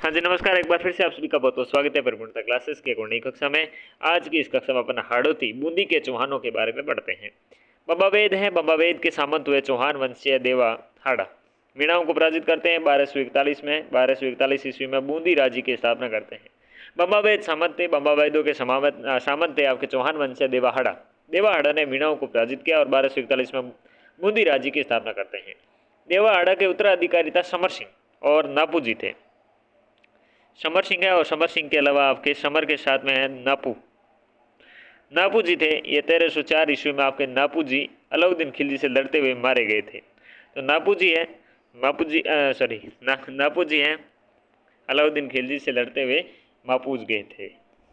हाँ जी नमस्कार, एक बार फिर से आप सभी का बहुत बहुत स्वागत है परिपूर्णता क्लासेस के एक और नई कक्षा में। आज की इस कक्षा में अपन हाड़ौती बूंदी के चौहानों के बारे में पढ़ते हैं। बंबावेद है, बंबावेद के सामंत हुए चौहान वंशीय देवा हाड़ा मीणाओं को पराजित करते हैं 1241 में। 1241 ईस्वी में बूंदी राज्य की स्थापना करते हैं। बंबावेद सामंत थे, बंबावेदों के सामंत थे आपके चौहान वंशीय देवाहाड़ा। देवाहाड़ा ने मीणाओं को पराजित किया और 1241 में बूंदी राज्य की स्थापना करते हैं। देवाहाड़ा के उत्तराधिकारी था समर सिंह और नापूजी थे। समर सिंह है और समर सिंह के अलावा आपके समर के साथ में है नापू। नापू जी थे, ये 1304 ईस्वी में आपके नापू जी अलाउद्दीन खिलजी से लड़ते हुए मारे गए थे। तो नापू जी है, नापू जी हैं अलाउद्दीन खिलजी से लड़ते हुए मापूज गए थे।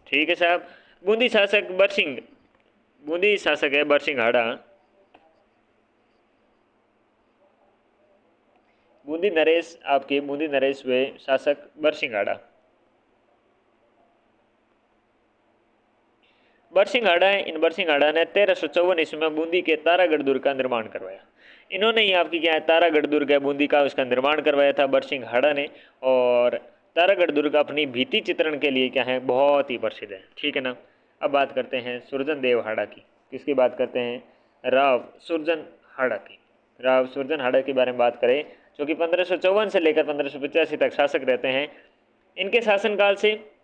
ठीक है साहब। बूंदी शासक बरसिंह, बूंदी शासक है बरसिंह हाड़ा। बूंदी नरेश हुए शासक बरसिंह हाड़ा। बरसिंघाड़ा है, इन बरसिंघाड़ा ने 1354 ईस्वी में बूंदी के तारागढ़ दुर्ग का निर्माण करवाया। इन्होंने ही आपकी क्या है तारागढ़ दुर्ग है बूंदी का, उसका निर्माण करवाया था बरसिंघाड़ा ने। और तारागढ़ दुर्ग अपनी भित्ति चित्रण के लिए क्या है बहुत ही प्रसिद्ध है। ठीक है ना। अब बात करते हैं सुरजन देव हाड़ा की। किसकी बात करते हैं? राव सुरजन हाड़ा की। राव सुरजन हाड़ा के बारे में बात करें जो कि 1554 से लेकर 1585 तक शासक रहते हैं। इनके शासनकाल से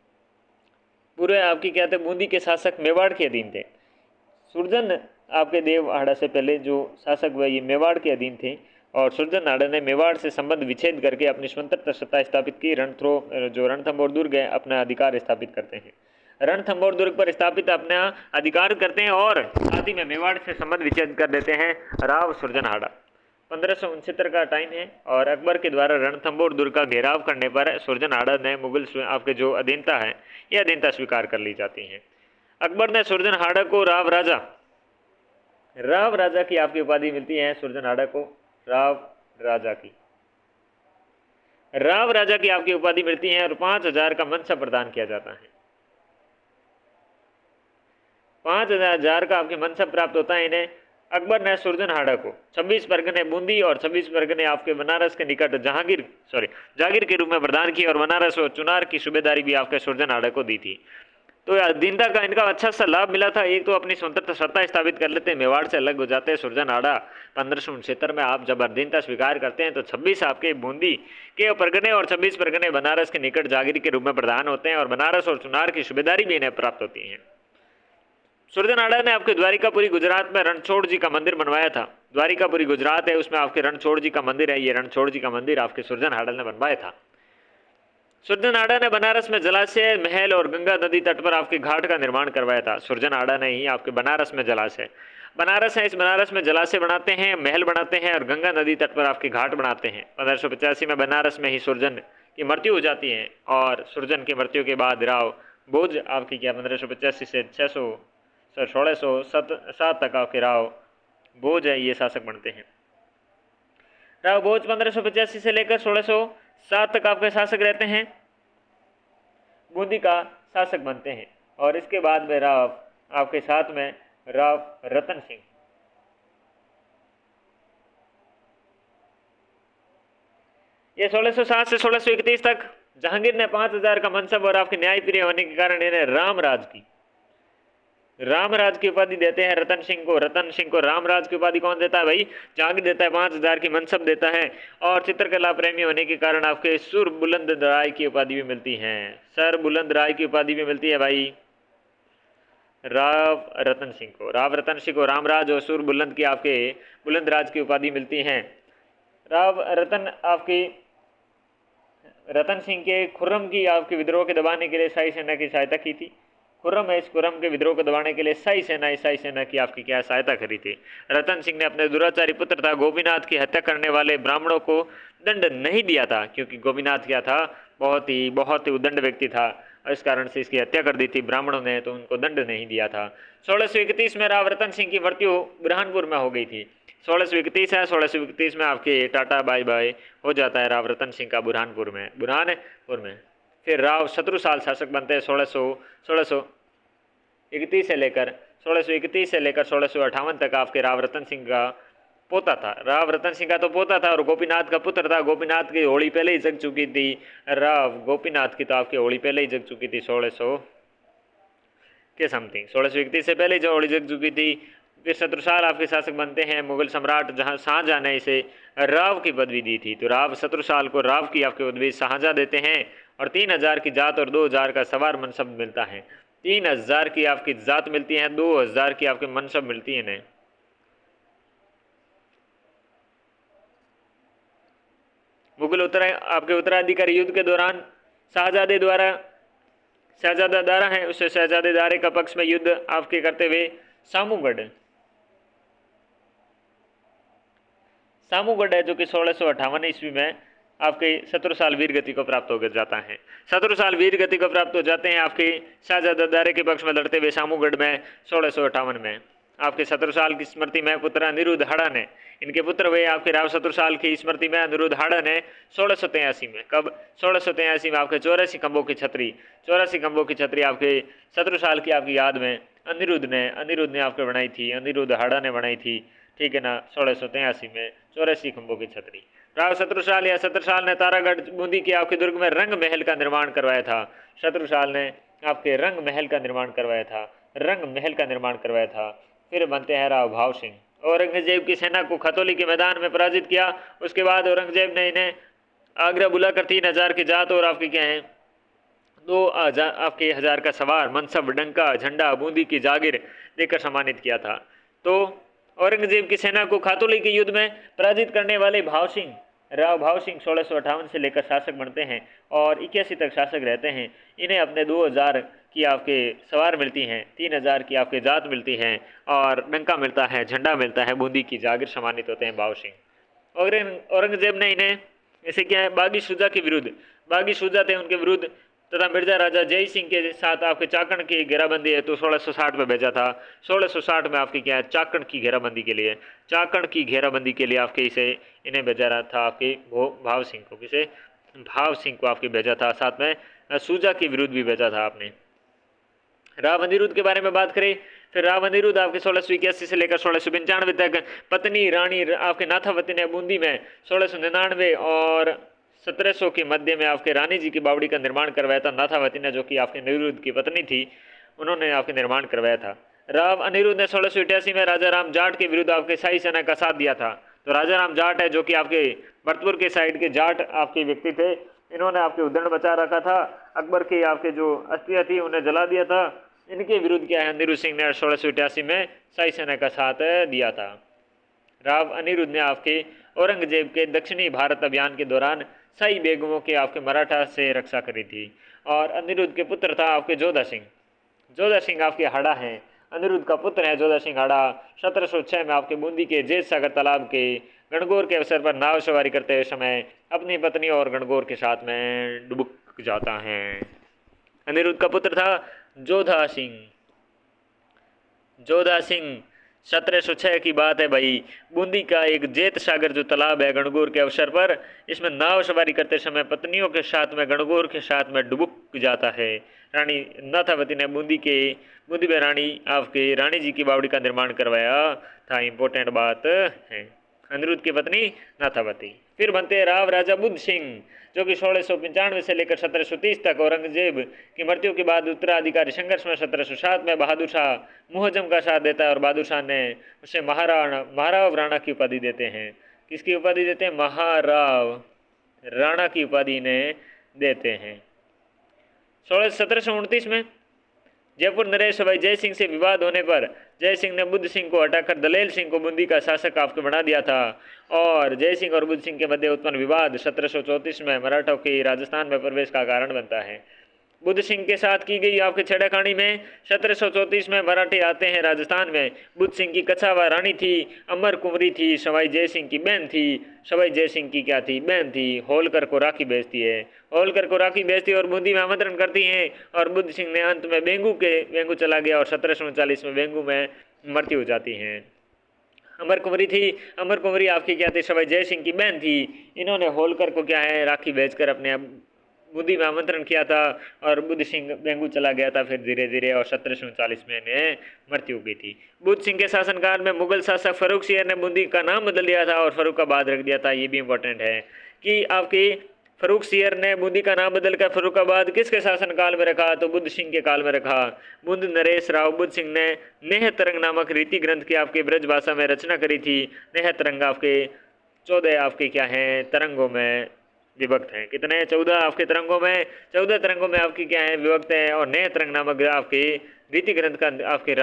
पूरे आपकी क्या थे बूंदी के शासक मेवाड़ के अधीन थे। सुरजन आपके देवहाड़ा से पहले जो शासक हुए ये मेवाड़ के अधीन थे और सुरजन हाड़ा ने मेवाड़ से संबंध विच्छेद करके अपनी स्वतंत्र सत्ता स्थापित की। रणथंभौर दुर्ग है अपना अधिकार स्थापित करते हैं। रणथंभौर दुर्ग पर स्थापित अपना अधिकार करते हैं और साथ ही में मेवाड़ से संबंध विच्छेद कर देते हैं राव सुरजन हाड़ा। 1569 का टाइम है और अकबर के द्वारा रणथंभौर दुर्ग का घेराव करने पर सुरजन हाड़ा ने मुगल आपके जो अधीनता है यह अधीनता स्वीकार कर ली जाती है। अकबर ने सुरजन हाड़ा को राव राजा की आपकी उपाधि मिलती है। सुरजन हाड़ा को राव राजा की आपकी उपाधि मिलती है और 5000 का मनसब प्रदान किया जाता है। 5000 का आपके मनसब प्राप्त होता है इन्हें। अकबर ने सुरजन हाड़ा को 26 परगने बूंदी और 26 परगने आपके बनारस के निकट जागीर के रूप में प्रदान की और बनारस और चुनार की सूबेदारी भी आपके सुरजन हाड़ा को दी थी। तो अधीनता का इनका अच्छा सा लाभ मिला था। एक तो अपनी स्वतंत्र सत्ता स्थापित कर लेते हैं, मेवाड़ से अलग हो जाते हैं। सुरजन हाड़ा 1569 में आप जब अधीनता स्वीकार करते हैं तो 26 आपके बूंदी के परगने और 26 परगने बनारस के निकट जागीर के रूप में प्रदान होते हैं और बनारस और चुनार की सूबेदारी भी इन्हें प्राप्त होती है। सुरजन हाड़ा ने आपके द्वारिकापुरी गुजरात में रणछोड़ जी का मंदिर बनवाया था। द्वारिकापुरी गुजरात है उसमें आपके रणछोड़ जी का मंदिर है। ये रणछोड़ जी का मंदिर आपके सुरजन हाड़ा ने बनवाया था। सुरजन हाड़ा ने बनारस में जलाशय, महल और गंगा नदी तट पर आपके घाट का निर्माण करवाया था। सुरजन हाड़ा ने ही आपके बनारस में जलाशय, बनारस है इस बनारस में जलाशय बनाते हैं, महल बनाते हैं और गंगा नदी तट पर आपके घाट बनाते हैं। 1585 में बनारस में ही सुरजन की मृत्यु हो जाती है और सुरजन की मृत्यु के बाद राव भोज आपकी क्या 1585 से 1607 तक आपके राव भोज है ये शासक बनते हैं। राव भोज 1585 से लेकर 1607 तक आपके शासक रहते हैं, बूंदी का शासक बनते हैं। और इसके बाद में राव आपके साथ में राव रतन सिंह, ये 1607 से 1631 तक जहांगीर ने 5000 का मनसब और आपके न्यायप्रिय होने के कारण इन्हें रामराज की उपाधि देते हैं। रतन सिंह को रामराज की उपाधि कौन देता है भाई? जहांगीर देता है। 5000 की मनसब देता है और चित्रकला प्रेमी होने के कारण आपके सुर बुलंद राय की उपाधि भी मिलती है। सर बुलंद राय की उपाधि भी मिलती है भाई राव रतन सिंह को रामराज और सुर बुलंद की आपके बुलंद राज की उपाधि मिलती है। रतन सिंह के खुर्रम की आपके विद्रोह के दबाने के लिए शाही सेना की सहायता की थी। खुर्रम के विद्रोह को दबाने के लिए शाही सेना की आपकी क्या सहायता करी थी। रतन सिंह ने अपने दुराचारी पुत्र था गोपीनाथ की हत्या करने वाले ब्राह्मणों को दंड नहीं दिया था, क्योंकि गोपीनाथ क्या था बहुत ही उदंड व्यक्ति था। इस कारण से इसकी हत्या कर दी थी ब्राह्मणों ने, तो उनको दंड नहीं दिया था। 1631 में राव रतन सिंह की मृत्यु बुरहानपुर में हो गई थी। 1631 है, 1631 में आपके टाटा बाय बाय हो जाता है राव रतन सिंह का बुरहानपुर में। फिर राव शत्रु साल शासक बनते हैं 1631 से लेकर 1658 तक आपके राव रतन सिंह का पोता था। राव रतन सिंह का तो पोता था और गोपीनाथ का पुत्र था। गोपीनाथ की होली पहले ही जग चुकी थी। राव गोपीनाथ की तो आपकी होली पहले ही जग चुकी थी 1600 के समथिंग, 1631 से पहले जो होली जग चुकी थी। फिर शत्रुसाल आपके शासक बनते हैं। मुगल सम्राट जहाँ शाहजहाँ ने इसे राव की पदवी दी थी, तो राव शत्रुसाल को राव की आपकी पदवी शाहजहाँ देते हैं और 3000 की जात और 2000 का सवार मनसब मिलता है। 3000 की आपकी जात मिलती है, 2000 की आपकी मनसब मिलती है इन्हें। मुगल आपके उत्तराधिकारी युद्ध के दौरान शाहजादे द्वारा शहजादा दारा है, उस शहजादे दारे का पक्ष में युद्ध आपके करते हुए सामूगढ़ है जो कि 1658 ईस्वी में आपके शत्रुसाल वीर गति को प्राप्त हो जाता है। शत्रुसाल वीर गति को प्राप्त हो जाते हैं आपके शहजादा दारे के पक्ष में लड़ते हुए सामूगढ़ में 1658 में। आपके शत्रुसाल की स्मृति में पुत्र अनिरुद्ध हड़न है, इनके पुत्र हुए आपके राव शत्रुसाल की स्मृति में अनिरुद्ध हड़न है 1683 में। कब? 1683 में आपके 84 खंभों की छतरी, 84 खंभों की छतरी आपके शत्रुसाल की आपकी याद में अनिरुद्ध ने आपके बनाई थी, अनिरुद्ध हड़ा ने बनाई थी, ठीक है ना, 1683 में 84 खंभों की छतरी। राव शत्रुसाल या शत्रुसाल ने तारागढ़ बूंदी के आपके दुर्ग में रंग महल का निर्माण करवाया था। शत्रुसाल ने आपके रंग महल का निर्माण करवाया था, रंग महल का निर्माण करवाया था। फिर बनते हैं राव भाव सिंह। औरंगजेब की सेना को खतौली के मैदान में पराजित किया। उसके बाद औरंगजेब ने इन्हें आगरा बुलाकर 3000 की जात और आपकी क्या है 2000 आपके 1000 का सवार मनसब डंका झंडा बूंदी की जागीर देकर सम्मानित किया था। तो औरंगजेब की सेना को खातौली के युद्ध में पराजित करने वाले भाव सिंह, राव भाव सिंह 1658 से लेकर शासक बनते हैं और 81 तक शासक रहते हैं। इन्हें अपने 2000 की आपके सवार मिलती हैं, 3000 की आपके जात मिलती हैं और डंका मिलता है, झंडा मिलता है, बूंदी की जागीर सम्मानित होते हैं भाव सिंह। और औरंगजेब ने इन्हें ऐसे क्या है बागी शुजा के विरुद्ध, बागी शुजा थे उनके विरुद्ध तथा मिर्जा राजा जय सिंह के साथ आपके चाकण की घेराबंदी है तो 1660 में भेजा था। 1660 में आपकी क्या है चाकण की घेराबंदी के लिए, चाकण की घेराबंदी के लिए आपके इसे इन्हें भेजा रहा था आपके भाव सिंह को, किसे भाव सिंह को आपके भेजा था। साथ में सूजा के विरुद्ध भी भेजा था आपने। राव अनिरुद्ध के बारे में बात करें, फिर राव अनिरुद्ध आपके 1681 से लेकर 1695 तक पत्नी रानी आपके नाथावती ने बूंदी में 1699 और 1700 के मध्य में आपके रानी जी की बावड़ी का निर्माण करवाया था। नाथावती ने, जो कि आपके अनिरुद्ध की पत्नी थी, उन्होंने आपके निर्माण करवाया था। राव अनिरुद्ध ने 1688 में राजा राम जाट के विरुद्ध आपके शाही सेना का साथ दिया था। तो राजा राम जाट है जो कि आपके भरतपुर के साइड के जाट आपके व्यक्ति थे, इन्होंने आपके उद्दंड बचा रखा था। अकबर के आपके जो अस्थियां थी उन्हें जला दिया था। इनके विरुद्ध क्या है अनिरुद्ध सिंह ने 1688 में शाही सेना का साथ दिया था। राव अनिरुद्ध ने आपके औरंगजेब के दक्षिणी भारत अभियान के दौरान शाही बेगमों के आपके मराठा से रक्षा करी थी। और अनिरुद्ध के पुत्र था आपके जोधा सिंह, जोधा सिंह आपके हाड़ा हैं, अनिरुद्ध का पुत्र है जोधा सिंह हाड़ा। 1706 में आपके बूंदी के जेठ सागर तालाब के गणगौर के अवसर पर नाव सवारी करते हुए समय अपनी पत्नी और गणगौर के साथ में डुबक जाता है। अनिरुद्ध का पुत्र था जोधा सिंह। जोधा सिंह 1706 की बात है भाई। बूंदी का एक जेत सागर जो तालाब है गणगौर के अवसर पर, इसमें नाव सवारी करते समय पत्नियों के साथ में गणगौर के साथ में डुबक जाता है। रानी नाथावती ने बूंदी में रानी आपके रानी जी की बावड़ी का निर्माण करवाया था। इंपॉर्टेंट बात है अनिरुद्ध की पत्नी नाथावती। फिर बनते हैं राव राजा बुद्ध सिंह, जो कि 1695 से लेकर 1730 तक औरंगजेब की मृत्यु के बाद उत्तराधिकारी संघर्ष में 1707 में बहादुर शाह मुहज्जम का साथ देता है और बहादुर शाह ने उसे महाराव राणा की उपाधि देते हैं। किसकी उपाधि देते हैं? महाराव राणा की उपाधि ने देते हैं। 1729 में जयपुर नरेश भाई जय सिंह से विवाद होने पर जय सिंह ने बुद्ध सिंह को हटाकर दलेल सिंह को बूंदी का शासक आपके बना दिया था। और जय सिंह और बुद्ध सिंह के मध्य उत्पन्न विवाद 1734 में मराठों के राजस्थान में प्रवेश का कारण बनता है। बुद्ध सिंह के साथ की गई आपके छेड़खानी में 1734 में मराठे आते हैं राजस्थान में। बुद्ध सिंह की कछावा रानी थी, अमर कुंवरी थी, सवाई जय सिंह की बहन थी। सवाई जय सिंह की क्या थी? बहन थी। होलकर को राखी भेजती है, होलकर को राखी भेजती है और बूंदी में आमंत्रण करती हैं। और बुद्ध सिंह ने अंत में बेंगू चला गया और 1739 में बेंगू में मृत्यु हो जाती है। अमर कुंवरी थी, अमर कुंवरी आपकी क्या थी? सवाई जय सिंह की बहन थी। इन्होंने होलकर को क्या है राखी भेजकर अपने बूंदी में आमंत्रण किया था और बुद्ध सिंह बेंगू चला गया था फिर धीरे धीरे, और 1739 में इन्हें मृत्यु हुई थी। बुद्ध सिंह के शासनकाल में मुगल शासक फर्रुखसियर ने बूंदी का नाम बदल दिया था और फर्रुखाबाद रख दिया था। ये भी इंपॉर्टेंट है कि आपकी फर्रुखसियर ने बूंदी का नाम बदलकर फर्रुखाबाद किसके शासनकाल में रखा, तो बुद्ध सिंह के काल में रखा। बुद्ध नरेश राव बुद्ध सिंह ने नेह तरंग नामक रीति ग्रंथ की आपकी ब्रज भाषा में रचना करी थी। नेह तरंग आपके 14 आपके क्या हैं तरंगों में विभक्त हैं। कितने? 14 आपके तरंगों में, 14 तरंगों में आपकी क्या है विभक्त है। और नेह तरंग नामक आपके रीति ग्रंथ का आपकी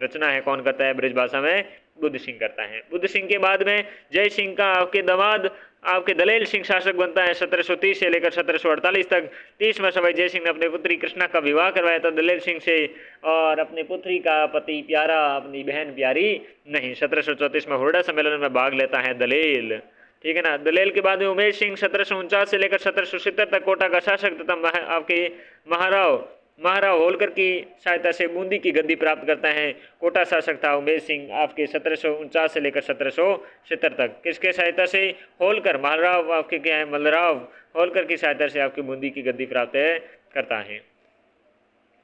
रचना है कौन करता है? ब्रज भाषा में बुद्ध सिंह करता है। बुद्ध सिंह के बाद में जय सिंह का आपके दामाद आपके दलेल सिंह शासक बनता है 1730 से लेकर 1748 तक। 30वें सवाई जय सिंह ने अपनी पुत्री कृष्णा का विवाह करवाया था दलेल सिंह से, और अपनी पुत्री का पति प्यारा अपनी बहन प्यारी नहीं। 1734 में हुरडा सम्मेलन में भाग लेता है दलेल, ठीक है ना। दलेल के बाद में उमेश सिंह 1749 से लेकर 1770 तक कोटा का शासक तथा आपके महाराव होलकर की सहायता से बूंदी की गद्दी प्राप्त करता है। कोटा शासक था उमेश सिंह आपके 1749 से लेकर 1770 तक। किसके सहायता से? होलकर, महाराव आपके क्या है मल्लराव होलकर की सहायता से आपकी बूंदी की गद्दी प्राप्त करता है।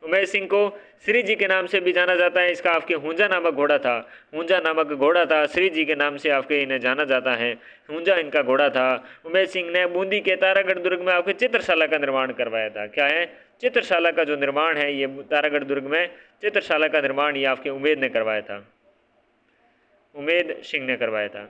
उमेश सिंह को श्री जी के नाम से भी जाना जाता है। इसका आपके हुंजा नामक घोड़ा था, हुंजा नामक घोड़ा था, श्री जी के नाम से आपके इन्हें जाना जाता है, हुंजा इनका घोड़ा था। उमेश सिंह ने बूंदी के तारागढ़ दुर्ग में आपके चित्रशाला का निर्माण करवाया था। क्या है? चित्रशाला का जो निर्माण है ये तारागढ़ दुर्ग में चित्रशाला का निर्माण ये आपके उमेद ने करवाया था, उमेद सिंह ने करवाया था।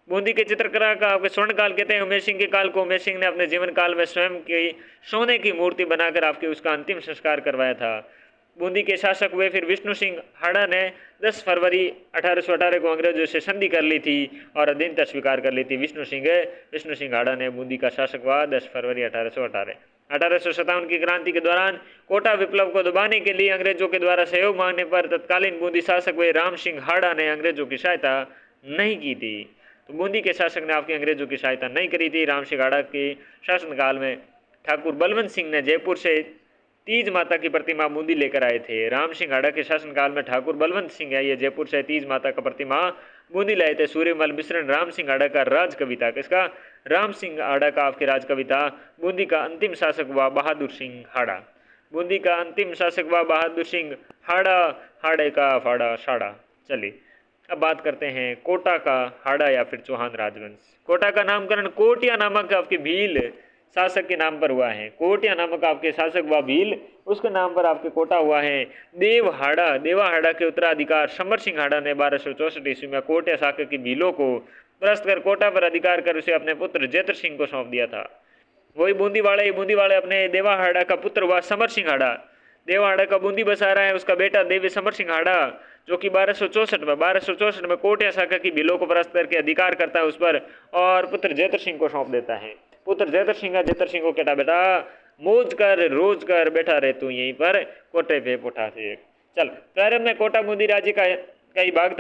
बूंदी के चित्रकला का आपके स्वर्ण काल कहते हैं उमेश सिंह के काल को। उमेश सिंह ने अपने जीवन काल में स्वयं की सोने की मूर्ति बनाकर आपके उसका अंतिम संस्कार करवाया था। बूंदी के शासक हुए फिर विष्णु सिंह हाड़ा ने 10 फरवरी 1818 को अंग्रेजों से संधि कर ली थी और अधीनता स्वीकार कर ली थी। विष्णु सिंह हाड़ा ने बूंदी का शासक हुआ 10 फरवरी 1818। 1857 की क्रांति के दौरान कोटा विप्लव को दबाने के लिए अंग्रेजों के द्वारा सहयोग मांगने पर तत्कालीन बूंदी शासक हुए राम सिंह हाड़ा ने अंग्रेजों की सहायता नहीं की थी। तो बूंदी के शासक ने आपके अंग्रेजों की सहायता नहीं करी थी। राम सिंह हाड़ा के शासनकाल में ठाकुर बलवंत सिंह ने जयपुर से तीज माता की प्रतिमा बूंदी लेकर आए थे। राम सिंह हाड़ा के शासनकाल में ठाकुर बलवंत सिंह है ये जयपुर से तीज माता का प्रतिमा बूंदी लाए थे। सूर्यमल मिश्रण राम सिंह हाड़ा का राज कविता, किसका? राम सिंह हाड़ा का आपके राज कविता। बूंदी का अंतिम शासक हुआ बहादुर सिंह हाड़ा, बूंदी का अंतिम शासक हुआ बहादुर सिंह हाड़ा, हाड़े का फाड़ा साड़ा। चलिए अब बात करते हैं कोटा का हाड़ा या फिर चौहान राजवंश। कोटा का नामकरण कोटिया नामक आपके भील शासक के नाम पर हुआ है। कोटिया नामक आपके शासक हुआ भील, उसके नाम पर आपके कोटा हुआ है। देवाहाड़ा के उत्तराधिकार समर सिंह हाड़ा ने 1264 ईस्वी में कोटिया शासक की भीलों को परास्त कर कोटा पर अधिकार कर उसे अपने पुत्र जैतर सिंह को सौंप दिया था। वही बूंदी वाले अपने देवाहाड़ा का पुत्र हुआ समर सिंह हाड़ा। देवाहाड़ा का बूंदी बसा रहा है उसका बेटा देवी समर सिंह हाड़ा, जो कि 1264 में कोटिया शाखा की भीलों को परास्त करके अधिकार करता है उस पर और पुत्र जैतर सिंह को सौंप देता है। पुत्र जैतर सिंह को कहता बेटा मौज कर रोज कर बैठा रहे तू यहीं पर कोटे पे पुठा से। चल प्रारंभ में कोटा बूंदी राज्य का ही भाग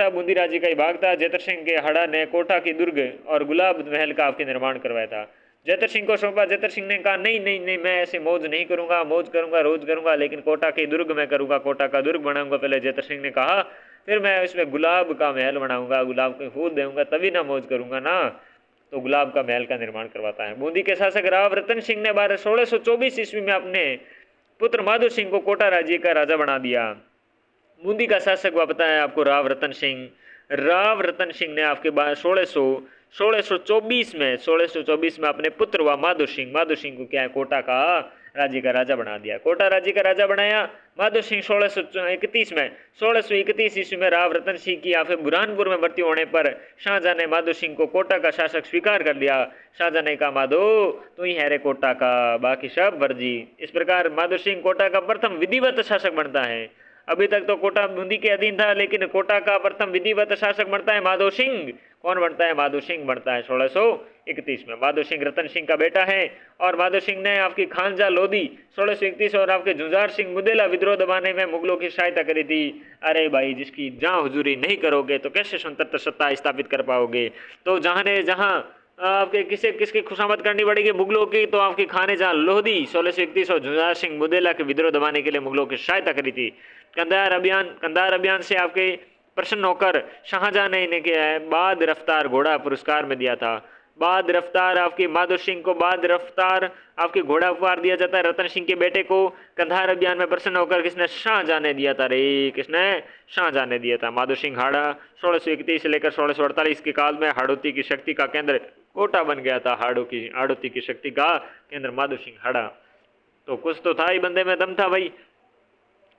था। जैतर सिंह के हाड़ा ने कोटा की दुर्ग और गुलाब महल का आपके निर्माण करवाया था। जैतर सिंह को सौंपा। जैतर सिंह ने कहा नहीं मैं ऐसे मौज नहीं करूंगा, मौज करूंगा रोज करूंगा, लेकिन कोटा के दुर्ग मैं करूंगा, कोटा का दुर्ग बनाऊंगा पहले जैतर सिंह ने कहा, फिर मैं उसमें गुलाब का महल बनाऊंगा, गुलाब के फूल दूंगा तभी ना मौज करूंगा ना। तो गुलाब का महल का निर्माण करवाता है। बूंदी के शासक राव रतन सिंह ने 1624 ईस्वी में अपने पुत्र माधो सिंह को कोटा राज्य का राजा बना दिया। बूंदी का शासक हुआ पता है आपको राव रतन सिंह ने आपके 1624 में अपने पुत्र हुआ माधो सिंह को क्या है कोटा का राज्य का राजा बना दिया। कोटा राज्य का राजा बनाया माधो सिंह 1631 ईस्वी में राव रतन सिंह की या फिर बुरहानपुर में भर्ती होने पर शाहजहां ने माधो सिंह को कोटा का शासक स्वीकार कर लिया। शाहजहां ने कहा माधो तू ही है रे कोटा का, बाकी सब वर्जी। इस प्रकार माधो सिंह कोटा का प्रथम विधिवत शासक बनता है। अभी तक तो कोटा बूंदी के अधीन था, लेकिन कोटा का प्रथम विधिवत शासक बनता है माधो सिंह। कौन बनता है? माधो सिंह बनता है 1631 में। माधो सिंह रतन सिंह का बेटा है और माधो सिंह ने आपकी खानजा लोधी 1631 और आपके जुंजार सिंह मुदेला विद्रोह दबाने में मुगलों की सहायता करी थी। अरे भाई जिसकी जहाँ हुजूरी नहीं करोगे तो कैसे स्वतंत्र सत्ता स्थापित कर पाओगे। तो जहाँ आपके किसकी खुशामद करनी पड़ेगी मुगलों की, तो आपकी खाने जहाँ लोधी 1631 और जुंजार सिंह मुदेला के विद्रोह दबाने के लिए मुगलों की सहायता करी थी। कंधार अभियान से आपके प्रसन्न होकर शाहजहां ने इन्हें क्या है बाद रफ्तार घोड़ा पुरस्कार में दिया था। बाद रफ्तार आपके माधो सिंह को बाद रफ्तार आपके घोड़ा उपहार दिया जाता है। रतन सिंह के बेटे को कंधार अभियान में प्रसन्न होकर किसने शाहजहां ने दिया था रे, किसने शाहजहां ने दिया था। माधो सिंह हाड़ा 1631 से लेकर 1648 के काल में हाड़ौती की शक्ति का केंद्र कोटा बन गया था। हाड़ौती की शक्ति का केंद्र माधो सिंह हाड़ा। तो कुछ तो था ही, बंदे में दम था भाई।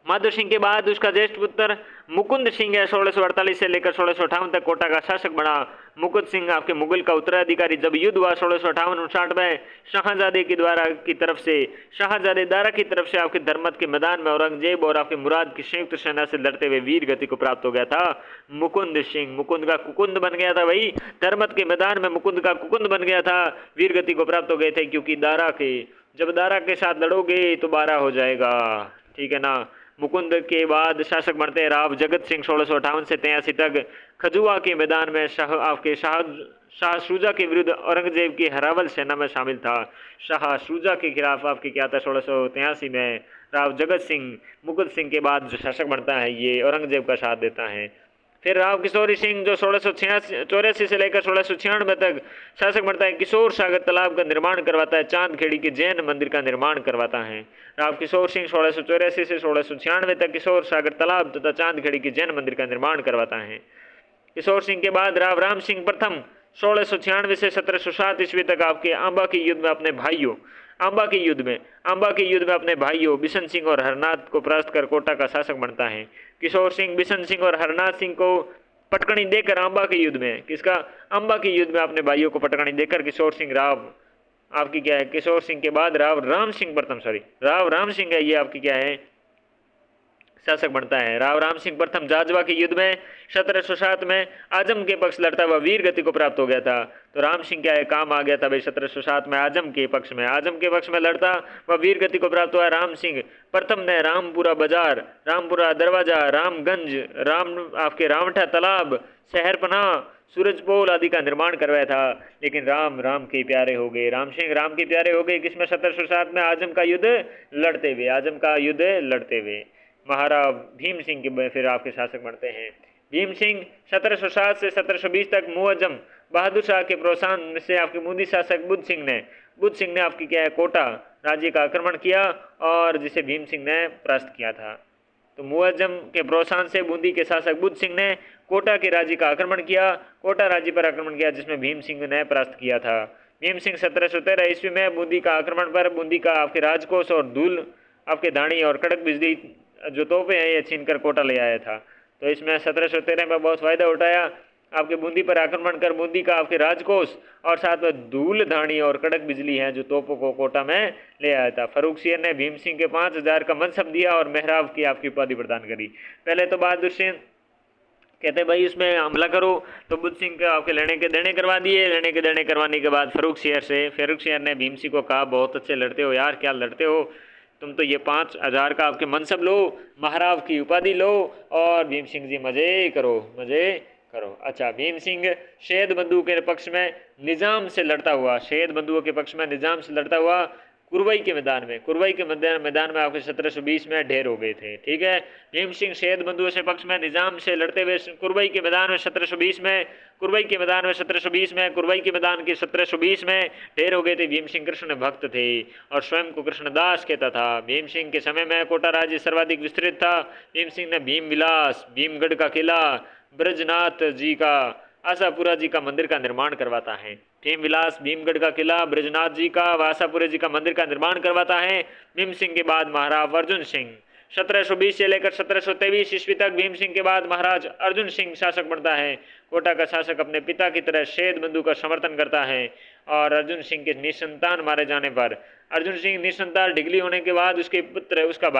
माधो सिंह के बाद उसका ज्येष्ठ पुत्र मुकुंद सिंह है, 1648 से लेकर 1658 तक कोटा का शासक बना। मुकुंद सिंह आपके मुगल का उत्तराधिकारी। जब युद्ध हुआ 1658-59 में शाहजादे की तरफ से शाहजादे दारा की तरफ से आपके धर्मत के मैदान में औरंगजेब और आपके मुराद की संयुक्त सेना से लड़ते हुए वीर गति को प्राप्त हो गया था मुकुंद सिंह। मुकुंद का कुकुंद बन गया था भाई, धर्मत के मैदान में मुकुंद का कुकुंद बन गया था, वीर गति को प्राप्त हो गए थे, क्योंकि जब दारा के साथ लड़ोगे तो 12 हो जाएगा, ठीक है ना। मुकुंद के बाद शासक बनते हैं राव जगत सिंह 1658 से 83 तक। खजुआ के मैदान में शाह शुजा के विरुद्ध औरंगजेब की हरावल सेना में शामिल था। शाह शुजा के खिलाफ आपके क्या था 1683 में। राव जगत सिंह मुकुंद सिंह के बाद जो शासक बनता है ये औरंगजेब का साथ देता है। फिर राव किशोरी सिंह जो 1684 से लेकर 1696 तक शासक बनता है, किशोर सागर तालाब का निर्माण करवाता है, चांदखेड़ी के जैन मंदिर का निर्माण करवाता है। राव किशोर सिंह 1684 से 1696 तक किशोर सागर तालाब तथा चांदखेड़ी के जैन मंदिर का निर्माण करवाता है। किशोर सिंह के बाद राव राम सिंह प्रथम 1696 से 1707 ईस्वी तक आपके आंबा के युद्ध में अपने भाइयों बिशन सिंह और हरनाथ को परास्त कर कोटा का शासक बनता है। किशोर सिंह बिशन सिंह और हरनाथ सिंह को पटकनी देकर आंबा के युद्ध में अपने भाइयों को पटकनी देकर किशोर सिंह किशोर सिंह के बाद राव राम सिंह है, ये आपकी क्या है शासक बनता है। राव राम सिंह प्रथम जाजवा के युद्ध में 1707 में आजम के पक्ष लड़ता हुआ वीर गति को प्राप्त हो गया था। तो राम सिंह क्या है काम आ गया था भाई 1707 में आजम के पक्ष में लड़ता वह वीर गति को प्राप्त हुआ। राम सिंह प्रथम ने रामपुरा बाजार, रामपुरा दरवाजा, रामगंज, रावठा तालाब, शहरपना, सूरजपोल आदि का निर्माण करवाया था, लेकिन राम के प्यारे हो गए। राम सिंह राम के प्यारे हो गए किसमें 1707 में आजम का युद्ध लड़ते हुए। महाराज भीम सिंह के फिर आपके शासक बनते हैं। भीम सिंह 1707 से 1720 तक मुअज्जम बहादुर शाह के प्रोत्साहन से आपके बूंदी शासक बुद्ध सिंह ने आपकी क्या है कोटा राज्य का आक्रमण किया और जिसे भीम सिंह ने परास्त किया था। तो मुअज्जम के प्रोत्साहन से बूंदी के शासक बुद्ध सिंह ने कोटा के राज्य का आक्रमण किया, जिसमें भीम सिंह ने परास्त किया था। भीम सिंह 1713 ईस्वी में बूंदी का आक्रमण पर बूंदी का आपके राजकोष और धूल आपके धाणी और कड़क बिजली जो तोपे हैं ये छीन कर कोटा ले आया था। तो इसमें 1713 में बहुत फायदा उठाया, आपके बूंदी पर आक्रमण कर बूंदी का आपके राजकोष और साथ में धूल धाणी और कड़क बिजली है जो तोपों को कोटा में ले आया था। फर्रुख शेर ने भीम सिंह के 5000 का मनसब दिया और मेहराब की आपकी उपाधि प्रदान करी। पहले तो बहादुर सिंह कहते भाई इसमें हमला करो, तो बुद्ध सिंह के आपके लेने के देने करवा दिए। लेने के देने करवाने के बाद फर्रुख शेर ने भीम सिंह को कहा बहुत अच्छे लड़ते हो यार, क्या लड़ते हो तुम तो, ये 5000 का आपके मनसब लो, महाराव की उपाधि लो और भीम सिंह जी मजे करो। अच्छा, भीम सिंह शहीद बंधुओं के पक्ष में निजाम से लड़ता हुआ कुरवई के मैदान में आपके 1720 में ढेर हो गए थे। ठीक है, भीम सिंह शहीद बंधुओं से पक्ष में निजाम से लड़ते हुए कुरवई के मैदान में 1720 में ढेर हो गए थे। भीम सिंह कृष्ण भक्त थे और स्वयं को कृष्णदास कहता था। भीम सिंह के समय में कोटा राज्य सर्वाधिक विस्तृत था। भीम सिंह ने भीम विलास, भीमगढ़ का किला, ब्रजनाथ जी का, आशापुरा जी का मंदिर का निर्माण करवाता है। भीम विलास, भीमगढ़ का किला, ब्रजनाथ जी का, आशापुरा जी का मंदिर का निर्माण करवाता है। भीम सिंह के बाद महाराज अर्जुन सिंह 1720 से लेकर 1723 ईस्वी तक भीम सिंह के बाद महाराज अर्जुन सिंह शासक बनता है। कोटा का शासक अपने पिता की तरह शहीद बंधु का समर्थन करता है और अर्जुन सिंह के निसंतान मारे जाने पर अर्जुन सिंह निसंतान डिगली होने के बाद उसका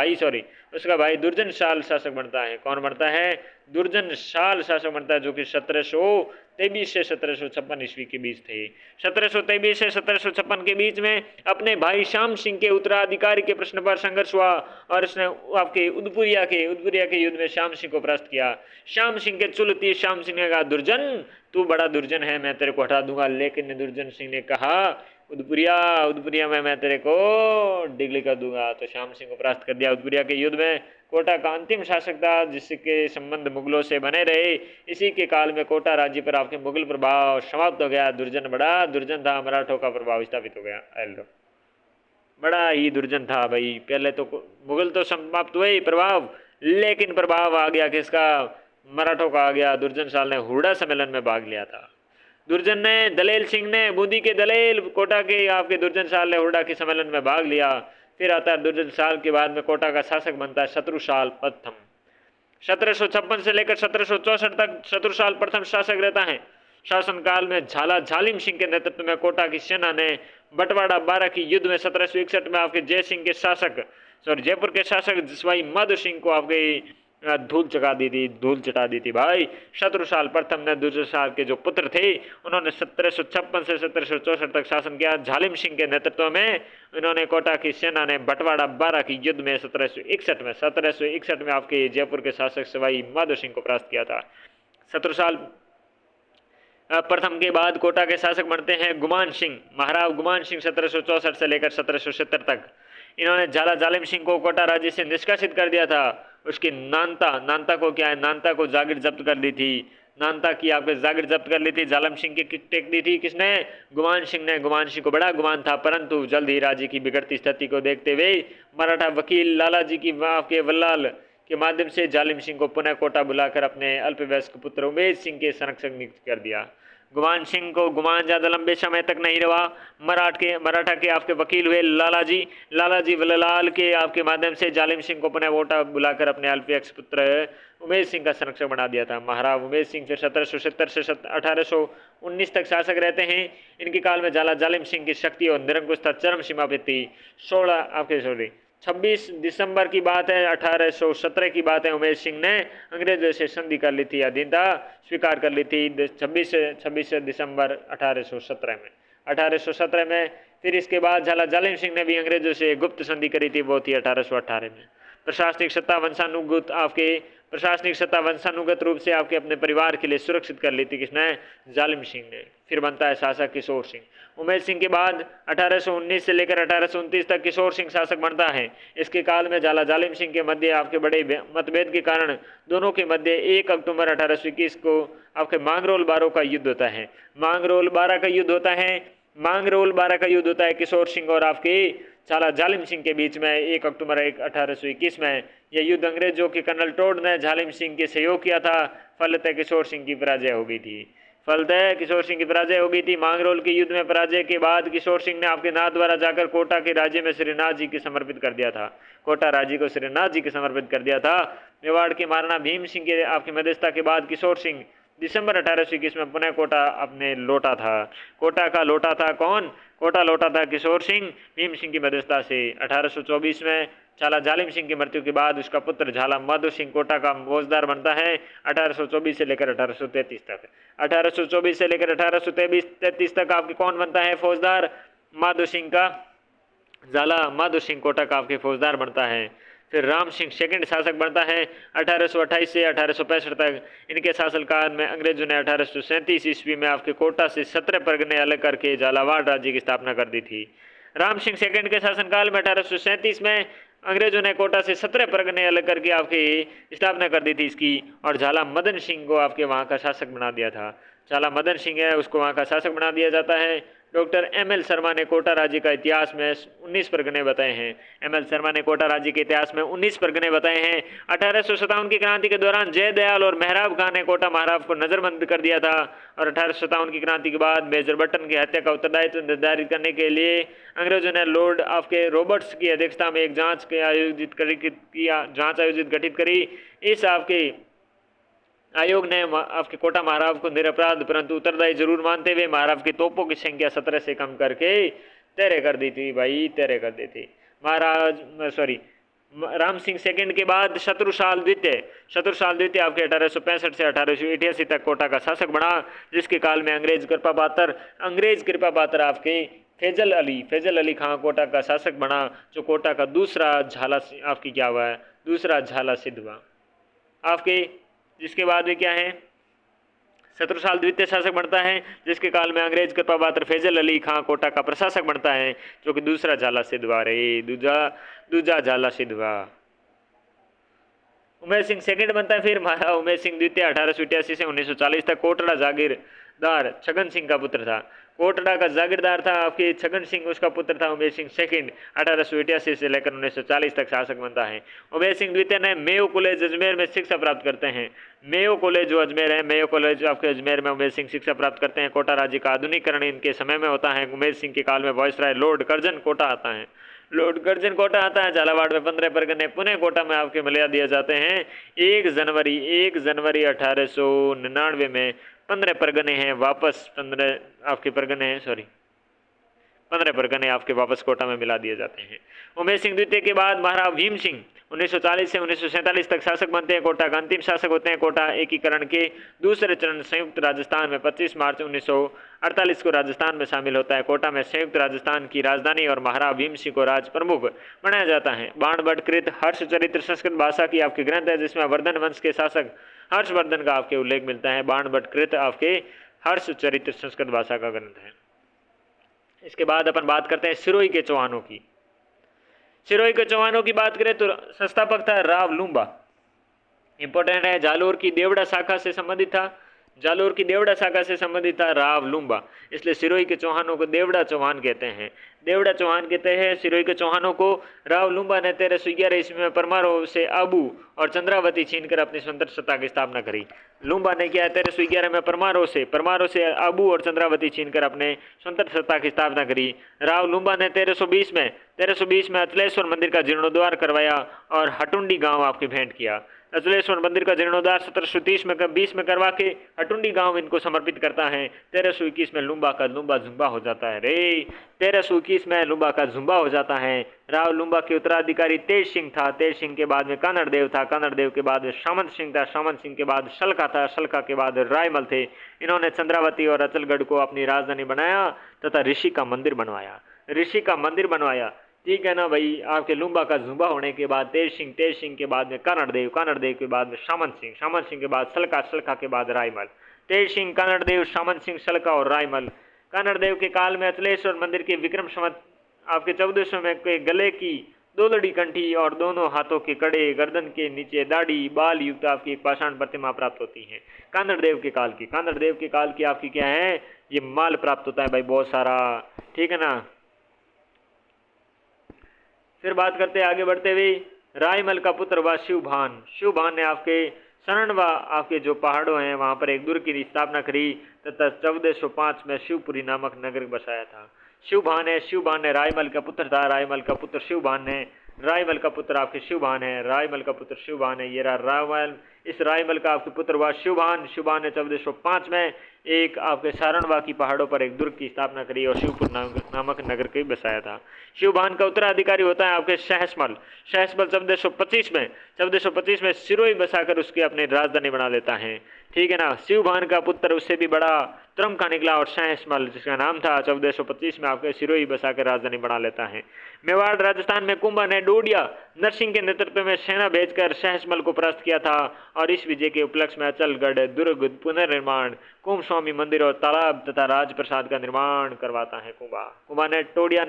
भाई दुर्जन शाल शासक बनता है। कौन बनता है? दुर्जन शाल शासक बनता है, जो कि 1723 से 1756 ईस्वी के बीच थे। 1723 से 1756 के बीच में अपने भाई श्याम सिंह के उत्तराधिकारी के प्रश्न पर संघर्ष हुआ और इसने आपके उदपुरिया के युद्ध में श्याम सिंह को परास्त किया। श्याम सिंह के चुलती श्याम सिंह ने कहा दुर्जन तू बड़ा दुर्जन है, मैं तेरे को हटा दूंगा, लेकिन दुर्जन सिंह ने कहा उदपुरिया में मैं तेरे को डिगली कर दूंगा। तो श्याम सिंह को परास्त कर दिया। उदपुरिया के युद्ध में कोटा का अंतिम शासक था जिसके संबंध मुगलों से बने रहे। इसी के काल में कोटा राज्य पर आपके मुगल प्रभाव समाप्त हो गया। दुर्जन था, मराठों का प्रभाव स्थापित हो गया। बड़ा ही दुर्जन था भाई। पहले तो मुगल तो समाप्त हुए प्रभाव, लेकिन प्रभाव आ गया किसका? मराठों का आ गया। दुर्जन साल ने हुड़ा सम्मेलन में भाग लिया था। दुर्जन ने, दलेल सिंह ने, बूंदी के दलेल, कोटा के आपके दुर्जन साल ने हुड़ा के सम्मेलन में भाग लिया। फिर आता है दुर्जन साल के बाद में कोटा का शासक बनता है शत्रुसाल प्रथम। 1756 से लेकर 1764 तक शत्रुसाल प्रथम शासक रहता है। शासनकाल में झाला झालिम सिंह के नेतृत्व में कोटा की सेना ने बंटवाड़ा 12 की युद्ध में 1761 में आपके जयपुर के शासक सवाई माधो सिंह को आपके धूल चटा दी थी भाई। शत्रुसाल प्रथम ने दूसरे साल के जो पुत्र थे उन्होंने 1756 से 1764 तक शासन किया। झालिम सिंह के नेतृत्व में इन्होंने कोटा की सेना ने बंटवाड़ा 12 की युद्ध में 1761 में आपके जयपुर के शासक सवाई माधो सिंह को परास्त किया था। शत्रुसाल प्रथम के बाद कोटा के शासक बनते हैं गुमान सिंह, महाराव गुमान सिंह 1764 से लेकर 1770 तक। इन्होंने झाला जालिम सिंह को कोटा राज्य से निष्कासित कर दिया था। उसकी नानता को क्या है, नानता को जागीर जब्त कर ली थी। नानता की आपके जागीर जब्त कर ली थी। जालिम सिंह की टेक दी थी किसने? गुमान सिंह ने। गुमान सिंह को बड़ा गुमान था, परंतु जल्द ही राज्य की बिगड़ती स्थिति को देखते हुए मराठा वकील लालाजी की आपके वल्लाल के माध्यम से जालिम सिंह को पुनः कोटा बुलाकर अपने अल्पवयस्क पुत्र उमेश सिंह के संरक्षक नियुक्त कर दिया। गुमान सिंह को गुमान ज़्यादा लंबे समय तक नहीं रहा। मराठा के आपके वकील हुए लालाजी वल्लाल के आपके माध्यम से जालिम सिंह को पुनः कोटा बुलाकर अपने अल्पवयस्क पुत्र उमेश सिंह का संरक्षक बना दिया था। महाराव उमेश सिंह फिर 1770 से 1819 तक शासक रहते हैं। इनके काल में झाला जालिम सिंह की शक्ति और निरंकुशता चरम सीमा पर थी। 26 दिसंबर की बात है, 1817 की बात है। उमेश सिंह ने अंग्रेजों से संधि कर ली थी, अधीनता स्वीकार कर ली थी 26 दिसंबर 1817 में। 1817 में फिर इसके बाद झाला जालिम सिंह ने भी अंग्रेजों से गुप्त संधि करी थी, वो थी 1818 में। प्रशासनिक सत्ता वंशानुगत रूप से आपके अपने परिवार के लिए सुरक्षित कर ली थी किसने? जालिम सिंह ने। फिर बनता है शासक किशोर सिंह। उमेश सिंह के बाद 1819 से लेकर 1829 तक किशोर सिंह शासक बनता है। इसके काल में झाला जालिम सिंह के मध्य आपके बड़े मतभेद के कारण दोनों के मध्य 1 अक्टूबर 1821 को आपके मांगरोल बारो का युद्ध होता है। मांगरोल बारा का युद्ध होता है किशोर सिंह और आपके झाला जालिम सिंह के बीच में 1 अक्टूबर 1821 में। यह युद्ध अंग्रेजों के कर्नल टोड ने जालिम सिंह के सहयोग किया था। फलतः किशोर सिंह की पराजय हो गई थी। मांगरोल के युद्ध में पराजय के बाद किशोर सिंह ने आपके नाथ द्वारा जाकर कोटा के राज्य में श्रीनाथ जी को समर्पित कर दिया था। मेवाड़ के महाराणा भीम सिंह के आपकी मध्यस्थता के बाद किशोर सिंह दिसंबर 1821 में पुनः कोटा अपने लौटा था। कोटा लौटा था किशोर सिंह भीम सिंह की मध्यस्थता से। 1824 में झाला जालिम सिंह की मृत्यु के बाद उसका पुत्र झाला माधो सिंह कोटा का फौजदार बनता है 1824 से लेकर 1833 तक। 1824 से लेकर 1833 तक आपके कौन बनता है फौजदार? माधो सिंह का झाला माधो सिंह कोटा का आपके फौजदार बनता है। फिर राम सिंह सेकंड शासक बनता है 1828 से 1865 तक। इनके शासनकाल में अंग्रेजों ने 1837 ईस्वी में आपके कोटा से 17 परगने अलग करके झालावाड़ राज्य की स्थापना कर दी थी। राम सिंह सेकंड के शासनकाल में 1837 में अंग्रेजों ने कोटा से 17 परगने अलग करके आपकी स्थापना कर दी थी इसकी, और झाला मदन सिंह को आपके वहाँ का शासक बना दिया था। झाला मदन सिंह है उसको वहाँ का शासक बना दिया जाता है। Doctor M L. शर्मा ने कोटा राज्य का इतिहास में 19 परगने बताए हैं। एम.एल. शर्मा ने कोटा राज्य के इतिहास में 19 परगने बताए हैं। 1857 की क्रांति के दौरान जयदयाल और मेहराब खान ने कोटा महाराव को नजरबंद कर दिया था, और 1857 की क्रांति के बाद मेजर बटन की हत्या का उत्तरदायित्व निर्धारित करने के लिए अंग्रेजों ने लॉर्ड आपके रॉबर्ट्स की अध्यक्षता में एक जांच आयोजित गठित करी। इस आपके आयोग ने आपके कोटा महाराव को निरपराध परंतु उत्तरदायी जरूर मानते हुए महाराव की तोपों की संख्या 17 से कम करके 13 कर दी थी भाई, 13 कर दी थी। राम सिंह सेकंड के बाद शत्रुसाल द्वितीय आपके 1865 से 1888 तक कोटा का शासक बना, जिसके काल में अंग्रेज कृपा पात्र आपके फैजल अली खां कोटा का शासक बना, जो कोटा का दूसरा झाला सिद्ध हुआ आपके। जिसके बाद में क्या है सत्रसाल द्वितीय शासक बनता है, जिसके काल में अंग्रेज कृपा पात्र फैजल अली खां कोटा का प्रशासक बनता है, जो कि दूसरा झाला सिद्ध हुआ रे, दूजा झाला सिद्ध हुआ। उमेश सिंह सेकंड बनता है फिर महाराज उमेश सिंह द्वितीय 1888 से 1940 तक कोटड़ा जागीरदार छगन सिंह का पुत्र था। कोटड़ा का जागीरदार था आपके छगन सिंह, उसका पुत्र था उमेश सिंह सेकंड। 1888 से लेकर 1940 तक शासक बनता है। उमेश सिंह द्वितीय ने मेयो कॉलेज अजमेर में शिक्षा प्राप्त करते हैं। मेयो कॉलेज जो अजमेर है, मेयो कॉलेज आपके अजमेर में उमेश सिंह शिक्षा प्राप्त करते हैं। कोटा राज्य का आधुनिकीकरण इनके समय में होता है। उमेश सिंह के काल में वायसराय लॉर्ड कर्जन कोटा आता है। लॉर्ड कर्जन कोटा आता है। झालावाड़ में 15 परगने पुणे कोटा में आपके मिला दिए जाते हैं। 1 जनवरी 1899 में 15 परगने हैं वापस 15 आपके परगने हैं 15 परगने आपके वापस कोटा में मिला दिए जाते हैं। उमेश सिंह द्वितीय के बाद महाराज भीम सिंह 1940 से 1947 तक शासक बनते हैं। कोटा का अंतिम शासक होते हैं। कोटा एकीकरण के दूसरे चरण संयुक्त राजस्थान में 25 मार्च 1948 को राजस्थान में शामिल होता है। कोटा में संयुक्त राजस्थान की राजधानी और महाराज भीम सिंह को राज प्रमुख बनाया जाता है। बाणभट्टकृत हर्षचरित्र संस्कृत भाषा की आपके ग्रंथ है, जिसमें वर्धन वंश के शासक हर्षवर्धन का आपके उल्लेख मिलता है। बाणभट्टकृत आपके हर्षचरित्र संस्कृत भाषा का ग्रंथ है। इसके बाद अपन बात करते हैं सिरोही के चौहानों की। सिरोही के चौहानों की बात करें तो संस्थापक था राव लूम्बा। इंपॉर्टेंट है, जालोर की देवड़ा शाखा से संबंधित था। जालोर की देवड़ा शाखा से संबंधित था राव लूम्बा, इसलिए सिरोही के चौहानों को देवड़ा चौहान कहते हैं। देवड़ा चौहान कहते हैं सिरोही के चौहानों को। राव लूम्बा ने 1311 ईस्वी में परमारों से आबू और चंद्रावती छीनकर अपनी स्वतंत्र सत्ता की स्थापना करी। लूम्बा ने किया 1311 में परमारों से आबू और चंद्रावती छीनकर अपने स्वतंत्र सत्ता की स्थापना करी। राव लूम्बा ने 1320 में अचलेश्वर मंदिर का जीर्णोद्धार करवाया और हटुंडी गांव आपके भेंट किया। अचलेश्वर मंदिर का जीर्णोद्धार 1720 में करवा के हटुंडी गांव इनको समर्पित करता है। 1321 में लूम्बा का लूम्बा झुम्बा हो जाता है रे। 1321 में लूम्बा का झुम्बा हो जाता है। राव लूम्बा के उत्तराधिकारी तेज सिंह था। तेज सिंह के बाद में कानड़ देव था। कानड़ देव के बाद में सामंत सिंह था। सामंत सिंह के बाद सलका था। सलका के बाद रायमल थे। इन्होंने चंद्रावती और अचलगढ़ को अपनी राजधानी बनाया तथा ऋषि का मंदिर बनवाया। ठीक है ना भाई। आपके लूम्बा का झुम्बा होने के बाद तेज सिंह के बाद में कानड़ देव के बाद में सामंत सिंह के बाद सलका के बाद रायमल। तेज सिंह, कानड़ देव, सामंत सिंह, सलका और रायमल। कानड़ देव के काल में अचलेश्वर मंदिर के विक्रम संवत आपके 1400 में के गले की 2 लड़ी कंठी और दोनों हाथों के कड़े, गर्दन के नीचे दाढ़ी बाल युक्त आपकी एक पाषाण प्रतिमा प्राप्त होती है। कानड़ देव के काल की आपकी क्या है, ये माल प्राप्त होता है भाई बहुत सारा। ठीक है ना। फिर बात करते हैं आगे बढ़ते हुए रायमल का पुत्र व शिवभान ने आपके शरणवा आपके जो पहाड़ों हैं वहां पर एक दुर्ग की स्थापना करी तथा 1405 में शिवपुरी नामक नगर बसाया था। शिवभान ने रायमल का पुत्र था। रायमल का पुत्र शिवभान है। रायमल का पुत्र आपके शिवभान है। ये रहा रायमल। इस रायमल का आपके पुत्र हुआ शिवभान ने 1405 में एक आपके सारणवा की पहाड़ों पर एक दुर्ग की स्थापना करी और शिवपुर नामक नगर को बसाया था। शिवभान का उत्तराधिकारी होता है आपके सहसमल 1425 में सिरोही बसाकर उसकी अपनी राजधानी बना लेता है। ठीक है ना। शिवभान का पुत्र उससे भी बड़ा त्रम का निकला और सहसमल जिसका नाम था 1425 में आपके सिरोही बसाकर राजधानी बना लेता है। मेवाड़ राजस्थान में कुंभा ने डोडिया नरसिंह के नेतृत्व में सेना भेजकर सहसमल को परास्त किया था और इस विजय के उपलक्ष्य में अचलगढ़ दुर्ग पुनर्निर्माण, कुंभ स्वामी मंदिर और तालाब तथा राजप्रसाद का निर्माण करवाता है। कुंभा ने डोडिया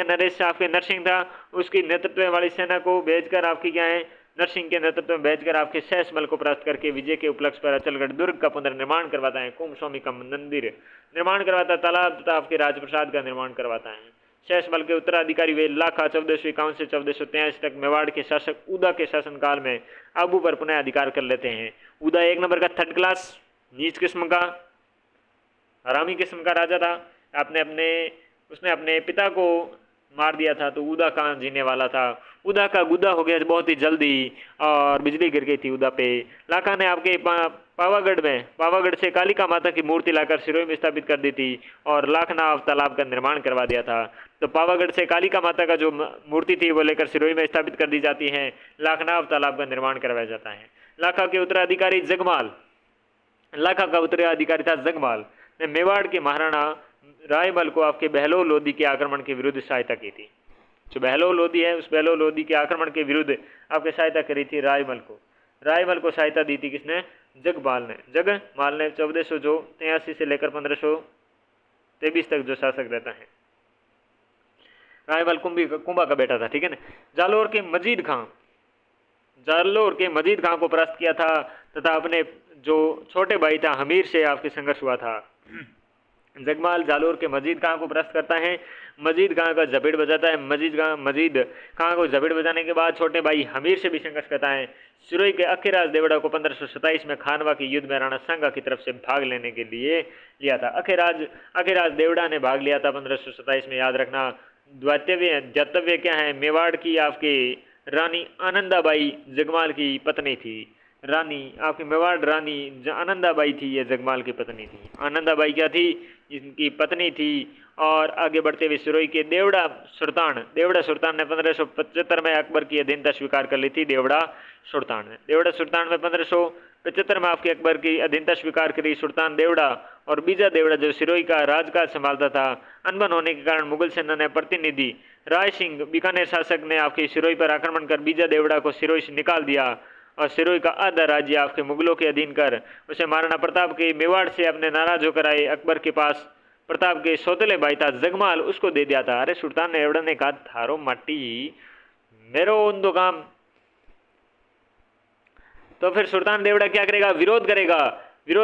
नरेश आपके नरसिंह था, उसकी नेतृत्व वाली सेना को भेजकर आपकी क्या है, नरसिंह के नेतृत्व में भेजकर आपके सहसमल को परास्त करके विजय के उपलक्ष्य पर अचलगढ़ दुर्ग का पुनर्निर्माण करवाता है। कुंभ स्वामी का मंदिर निर्माण करवाता है। तालाब तथा आपके राजप्रसाद का निर्माण करवाता है। सहसमल के उत्तराधिकारी वे लाखा 1451 से 1483 तक मेवाड़ के शासक उदा के शासनकाल में आबू पर पुनः अधिकार कर लेते हैं। उदा 1 नंबर का थर्ड क्लास नीच किस्म का हरामी किस्म का राजा था। उसने अपने पिता को मार दिया था, तो उदा कहाँ जीने वाला था। उदा का गुदा हो गया बहुत ही जल्दी और बिजली गिर गई थी उदा पे। लाखा ने आपके पावागढ़ से कालिका माता की मूर्ति लाकर सिरोही में स्थापित कर दी थी और लाखनाव तालाब का निर्माण करवा दिया था। तो पावागढ़ से कालिका माता का जो मूर्ति थी वो लेकर सिरोही में स्थापित कर दी जाती है। लाखनाव तालाब का निर्माण करवाया जाता है। लाखा के उत्तराधिकारी था जगमाल ने मेवाड़ के महाराणा रायमल को आपके बहलोल लोधी के आक्रमण के विरुद्ध सहायता की थी। जो बहलोल लोधी है उस बहलोल लोधी के आक्रमण के विरुद्ध आपके सहायता करी थी रायमल को सहायता दी थी किसने, जगमाल ने 1483 से लेकर 1523 तक जो शासक रहता है, रायमल कुंभा का बेटा था, ठीक है ना। जालोर के मजीद खां को परास्त किया था तथा अपने जो छोटे भाई था हमीर से आपके संघर्ष हुआ था। जगमाल जालोर के मजीद खां को परास्त करता है, मजीद खां का जबेड़ बजाता है, मजीद खां को जबेड़ बजाने के बाद छोटे भाई हमीर से भी संघर्ष करता है। सिरोही के अखीराज देवड़ा को 1527 में खानवा के युद्ध में राणा सांगा की तरफ से भाग लेने के लिए लिया था। अखीराज देवड़ा ने भाग लिया था 1527 में, याद रखना। द्वैतव्य क्या है, मेवाड़ की आपकी रानी आनंदाबाई जगमाल की पत्नी थी। रानी आपकी मेवाड़ रानी आनंदाबाई थी, ये जगमाल की पत्नी थी। आनंदाबाई क्या थी, इनकी पत्नी थी। और आगे बढ़ते हुए सिरोही के देवड़ा सुल्तान ने 1575 में अकबर की अधीनता स्वीकार कर ली थी। देवड़ा सुल्तान में 1575 में आपके अकबर की अधीनता स्वीकार करी सुल्तान देवड़ा। और बीजा देवड़ा जो सिरोही का राजकाज संभालता था, अनबन होने के कारण मुगल सेना ने प्रतिनिधि राय सिंह बीकानेर शासक ने आपके सिरोही पर आक्रमण कर बीजा देवड़ा को सिरोही से निकाल दिया और सिरोही का आधा राज्य आपके मुगलों के अधीन कर उसे महाराणा प्रताप के मेवाड़ से अपने नाराज होकर आए अकबर के पास प्रताप के सौतेले भाई था जगमाल, उसको दे दिया था। अरे सुल्तान देवड़ा ने कहा थारो माटी मेरो उन्दो काम। तो फिर सुल्तान देवड़ा क्या करेगा, विरोध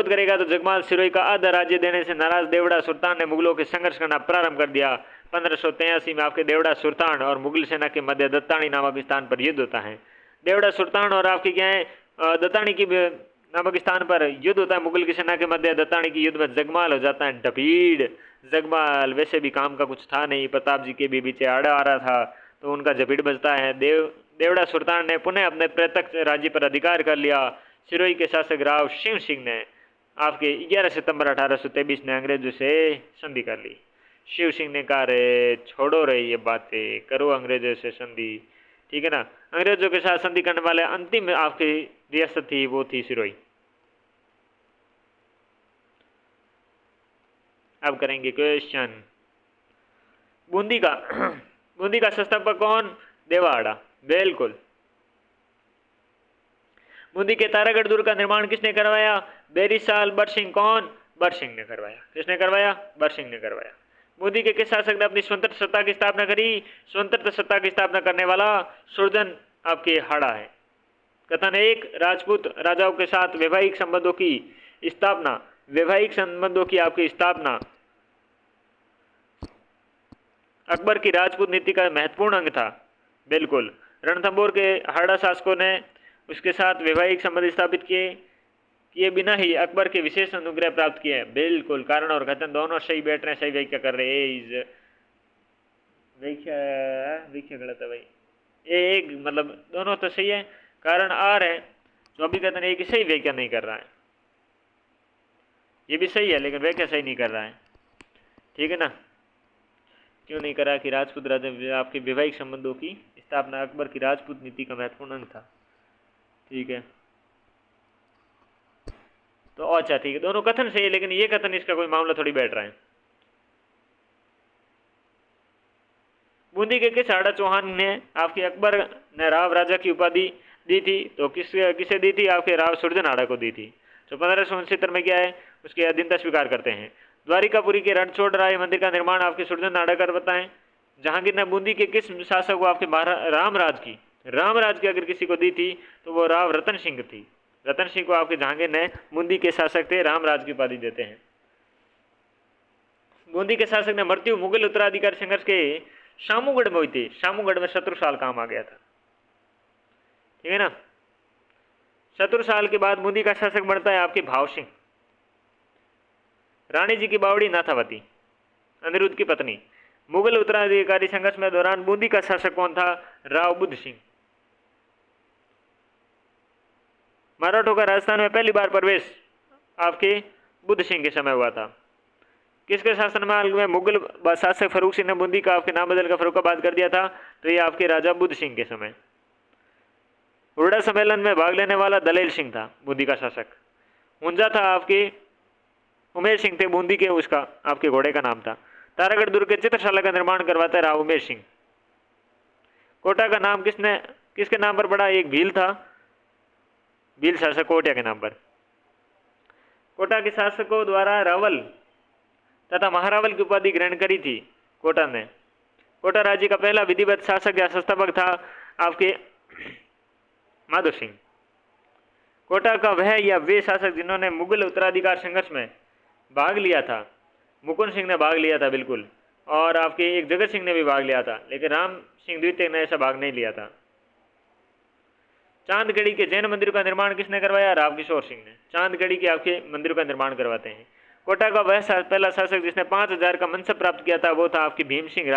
करेगा तो जगमाल सिरोही का आधा राज्य देने से नाराज देवड़ा सुल्तान ने मुगलों के संघर्ष करना प्रारंभ कर दिया। 1583 में आपके देवड़ा सुल्तान और मुगल सेना के मध्य दत्तानी नामक स्थान पर युद्ध होता है। देवड़ा सुल्तान और आपकी क्या है दत्तानी की नामक स्थान पर युद्ध होता है मुगल की सेना के मध्य। दत्तानी की युद्ध में जगमाल हो जाता है ढपीड़। जगमाल वैसे भी काम का कुछ था नहीं, प्रताप जी के भी पीछे आड़ा आ रहा था, तो उनका झपीड़ बजता है। देवड़ा सुल्तान ने पुनः अपने प्रत्यक्ष राज्य पर अधिकार कर लिया। सिरोही के शासक राव शिव सिंह ने आपके 11 सितंबर 1823 ने अंग्रेजों से संधि कर ली। शिव सिंह ने कहा रे छोड़ो रे ये बातें, करो अंग्रेजों से संधि, ठीक है ना। अंग्रेजों के साथ संधि करने वाले अंतिम आपकी रियासत थी वो थी सिरोही। अब करेंगे क्वेश्चन। बूंदी का संस्थापक कौन, देवाड़ा, बिल्कुल। बूंदी के तारागढ़ दुर्ग का निर्माण किसने करवाया, बेरीसाल बरसिंह। कौन, बरसिंह ने करवाया। किसने करवाया, बरसिंह ने करवाया। बूंदी के किस शासक ने अपनी स्वतंत्र सत्ता की स्थापना करी, स्वतंत्र सत्ता की स्थापना करने वाला सुरजन आपके हाड़ा है। कथन 1, राजपूत राजाओं के साथ वैवाहिक संबंधों की स्थापना अकबर की राजपूत नीति का महत्वपूर्ण अंग था, बिल्कुल। रणथंभौर के हाड़ा शासकों ने उसके साथ वैवाहिक संबंध स्थापित किए बिना ही अकबर के विशेष अनुग्रह प्राप्त किए, बिल्कुल। कारण और कथन दोनों सही बैठ रहे हैं, सही व्याख्या कर रहे हैं। व्याख्या गलत है भाई, एक मतलब दोनों तो सही है, कारण आर है जो अभी कथन एक सही व्याख्या नहीं कर रहा है। ये भी सही है लेकिन व्याख्या सही नहीं कर रहा है, ठीक है ना। क्यों नहीं करा कि राजपूत राजा आपके वैवाहिक संबंधों की स्थापना अकबर की राजपूत नीति का महत्वपूर्ण अंग था, ठीक है। तो अच्छा ठीक है, दोनों कथन सही है लेकिन ये कथन इसका कोई मामला थोड़ी बैठ रहा है। बूंदी के किस हाड़ा चौहान ने आपके अकबर ने राव राजा की उपाधि दी थी, तो किसे दी थी, आपके राव सुरजन हाड़ा को दी थी। तो 1569 में क्या है, उसकी अधीनता स्वीकार करते हैं। द्वारिकापुरी के रणछोड़ राय मंदिर का निर्माण आपके सुरजन हाड़ा कर बताएं। जहांगीर ने बूंदी के किस शासक को आपके रामराज की अगर किसी को दी थी तो वो राव रतन सिंह थी। रतन सिंह को आपके जहांगीर ने बूंदी के शासक थे रामराज की उपाधि देते हैं। बूंदी के शासक ने मृत्यु मुगल उत्तराधिकारी संघर्ष के शामूगढ़ में हुई थी। शामूगढ़ में शत्रुसाल काम आ गया था, ठीक है ना। शत्रुसाल के बाद बूंदी का शासक बनता है आपके भाव सिंह। रानी जी की बावड़ी नाथावती, अनिरुद्ध की पत्नी। मुगल उत्तराधिकारी संघर्ष में दौरान बूंदी का शासक कौन था, राव बुद्ध सिंह। मराठों का राजस्थान में पहली बार प्रवेश आपके बुद्ध सिंह के समय हुआ था। किसके शासनकाल में मुगल शासक फरूख सिंह ने बूंदी का आपके नाम बदलकर फरुखाबाद कर दिया था, तो ये आपके राजा बुद्ध सिंह के समय। हुरडा सम्मेलन में भाग लेने वाला दलेल सिंह था बूंदी का शासक। हुंजा था आपके उमेर सिंह थे बूंदी के, उसका आपके घोड़े का नाम था। तारागढ़ दुर्ग के चित्रशाला का निर्माण करवाता है राव उमेर सिंह। कोटा का नाम किसके नाम पर पड़ा, एक भील था, भील शासक कोटिया के नाम पर। कोटा के शासकों द्वारा रावल तथा महारावल की उपाधि ग्रहण करी थी कोटा ने। कोटा राज्य का पहला विधिवत शासक या संस्थापक था आपके माधो सिंह। कोटा का वह या वे शासक जिन्होंने मुगल उत्तराधिकार संघर्ष में भाग लिया था। मुकुंद सिंह ने भाग लिया था बिल्कुल, और आपके एक जगत सिंह ने भी भाग लिया था, लेकिन राम सिंह द्वितीय ने ऐसा भाग नहीं लिया था। चांदगढ़ी के जैन मंदिर का निर्माण किसने करवाया? राव किशोर सिंह ने। चांदगढ़ी के आपके मंदिर का निर्माण करवाते हैं। कोटा का वह पहला शासक जिसने 5000 का मनसब प्राप्त किया था वो था आपके भीम सिंह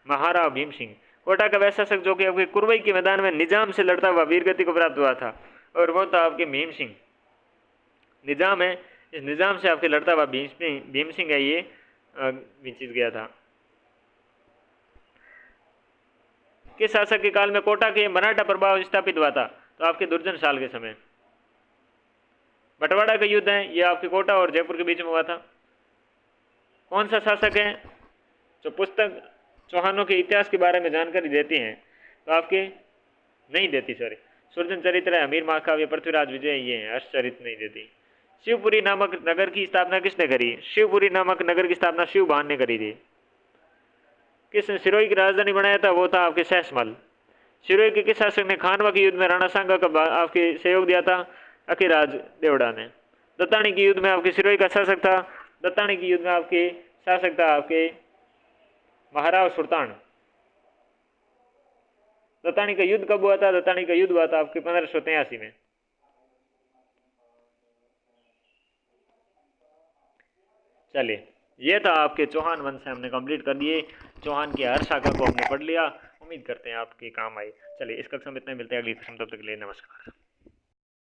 महाराव भीम सिंह। कोटा का वह शासक जो कि आपके कुरवई के मैदान में निजाम से लड़ता हुआ वीरगति को प्राप्त हुआ था, और वो था आपके भीम सिंह। निजाम है, इस निजाम से आपके लड़ता हुआ भीम सिंह है, ये जीत गया था। किस शासक के काल में कोटा के मराठा प्रभाव स्थापित हुआ था? तो आपके दुर्जन साल के समय। बंटवाड़ा का युद्ध है, ये आपके कोटा और जयपुर के बीच में हुआ था। कौन सा शासक है जो पुस्तक चौहानों के इतिहास के बारे में जानकारी देती हैं? तो आपके नहीं देती, सॉरी, सुरजन चरित्र है, अमीर महाकाव्य, पृथ्वीराज विजय, ये है, हर्षचरित नहीं देती। शिवपुरी नामक नगर की स्थापना किसने करी? शिवपुरी नामक नगर की स्थापना शिवभान ने करी थी। किसने सिरोही की राजधानी बनाया था? वो था आपके सहसमल। सिरोही के किस शासक ने खानवा के युद्ध में राणा सांगा का आपके सहयोग दिया था? अखीराज देवड़ा ने। दत्तानी के युद्ध में आपके सिरोही का शासक था, दत्तानी के युद्ध में आपके शासक था आपके महाराव सुल्तान। दत्तानी का युद्ध कब हुआ था? दत्तानी का युद्ध हुआ था आपके 1583 में। चलिए, ये था आपके चौहान वंश से हमने कंप्लीट कर दिए। चौहान की हर शाखा को हमने पढ़ लिया। उम्मीद करते हैं आपके काम आए। चलिए, इस कक्षा में इतना मिलते हैं अगली कक्षा में, तब तक के लिए नमस्कार।